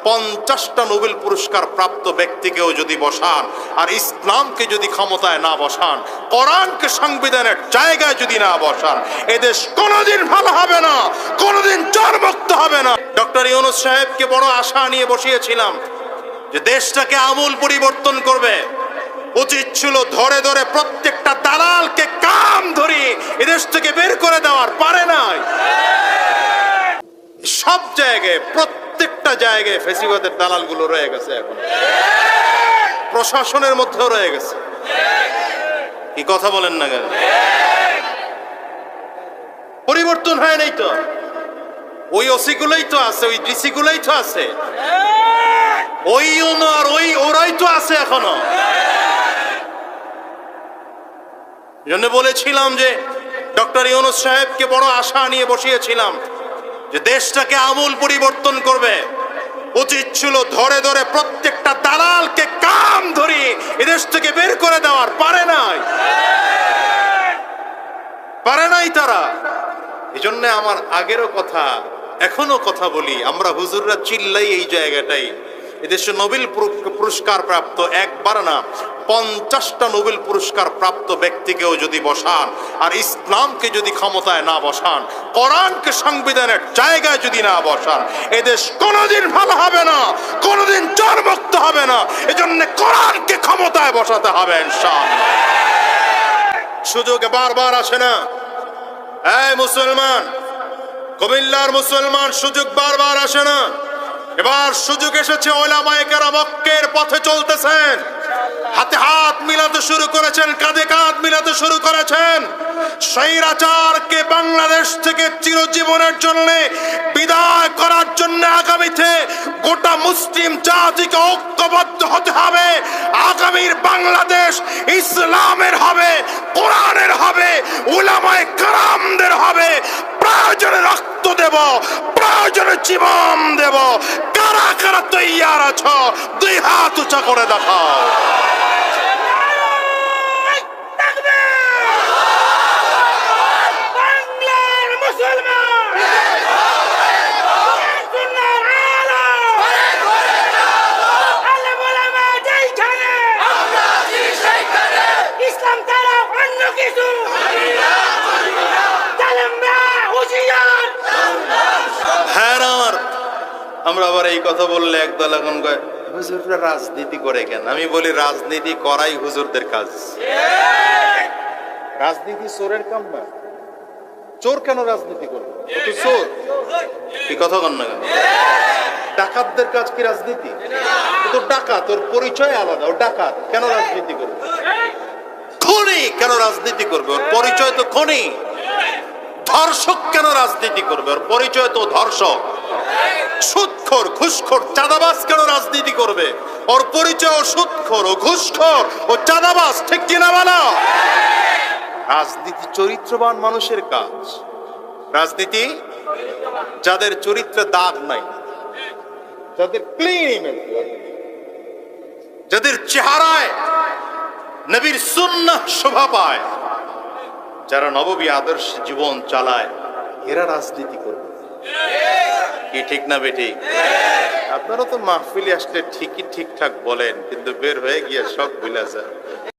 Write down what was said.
50টা Nobel পুরস্কার প্রাপ্ত ব্যক্তিকেও যদি বসান আর ইসলামকে যদি ক্ষমতায় না বসান, কোরআনকে সংবিধানের জায়গায় যদি না বসান, এদেশ কোনোদিন ভালো হবে না, কোনোদিন চরমুক্ত হবে না। ডক্টর ইউনূস সাহেবকে বড় আশা নিয়ে বসিয়েছিলাম যে দেশটাকে আমূল পরিবর্তন করবে। উচিত ছিল ধরে ধরে প্রত্যেকটা দালালকে কাম ধরিয়ে এদেশ থেকে বের করে দেওয়ার, পারে নাই। সব জায়গায়, প্রত্যেকটা জায়গায় ফ্যাসিবাদের দালালগুলো রয়ে গেছে, এখন প্রশাসনের মধ্যেও রয়ে গেছে। কি কথা বলেন না কেন? পরিবর্তন হয় নাই তো, ওই ওসি গুলোই তো আছে, ওই ডিসি গুলোই তো আছে, ওই আর ওরাই তো আছে এখনো। জন্য বলেছিলাম যে ডক্টর ইউনূস সাহেবকে বড় আশা নিয়ে বসিয়েছিলাম যে দেশটাকে আমূল পরিবর্তন করবে। উচিত ছিল ধরে ধরে প্রত্যেকটা দালালকে কাম ধরিয়ে এদেশ থেকে বের করে দেওয়ার, পারে নাই তারা। এই জন্য আমার আগেরও কথা, এখনো কথা বলি, আমরা হুজুররা চিল্লাই এই জায়গাটাই, এদেশে নোবেল পুরস্কার প্রাপ্ত একবার না 50টা নোবেল পুরস্কার প্রাপ্ত ব্যক্তিকেও যদি বসান আর ইসলামকে যদি ক্ষমতায় না বসান, কোরআনকে সংবিধানের জায়গায় যদি না বসান, এদেশ কোনোদিন ভালো হবে না, কোনোদিন চরমুক্ত হবে না। এজন্য কোরআনকে ক্ষমতায় বসাতে হবে ইনশাআল্লাহ। সুযোগ বারবার আসে না। এই মুসলমান, কুমিল্লার মুসলমান, সুযোগ বারবার আসে না। এবার সুযোগ এসেছে, উলামায়ে কেরাম হকের পথে চলতেছেন, হাতে হাত মিলাতে শুরু করেছেন, কাঁধে কাঁধ মিলাতে শুরু করেছেন। স্বৈরাচারকে বাংলাদেশ থেকে চিরজীবনের জন্য বিদায় করার জন্য আগামীতে গোটা মুসলিম জাতিকে ঐক্যবদ্ধ হতে হবে। আগামীর বাংলাদেশ ইসলামের হবে, কোরআনের হবে, উলামায়ে কেরামদের হবে। প্রয়োজনে রক্ত দেব, প্রয়োজনে জীবন দেব। কারা কারা তৈয়ার আছো? দুই হাত উঁচা করে দেখাও। আমরা আবার এই কথা বললে একদল এখন কয় হুজুররা রাজনীতি করে কেন? আমি বলি রাজনীতি করাই হুজুরদের কাজ। রাজনীতি চোরের কাম না। চোর কেন রাজনীতি করবে? তো চোর। কি কথা কন না কেন? ডাকাতদের কাজ কি রাজনীতি? তো ডাকাত, ওর পরিচয় আলাদা, ও ডাকাত, কেন রাজনীতি করবে? খুনি কেন রাজনীতি করবে? ওর পরিচয় তো খুনি। ধর্ষক কেন রাজনীতি করবে? ওর পরিচয় তো ধর্ষক। সুদখোর, ঘুষখোর, চাঁদাবাজ কেন রাজনীতি করবে? ওর পরিচয় সুদখোর, ও ঘুষখোর, ও চাঁদাবাজ। ঠিক কিনা বলো? রাজনীতি চরিত্রবান মানুষের কাজ। রাজনীতি যাদের চরিত্রে দাগ নাই, যাদের ক্লিন ইমেজ, যাদের চেহারায় নবীর সুন্নাহ শোভা পায়, যারা নববী আদর্শ জীবন চালায়, এরা রাজনীতি করবে। কি ঠিক না বেটি? আপনারা তো মাহফিলে আসলে ঠিকই ঠিকঠাক বলেন, কিন্তু বের হয়ে গিয়ে সব ভুলে যায়।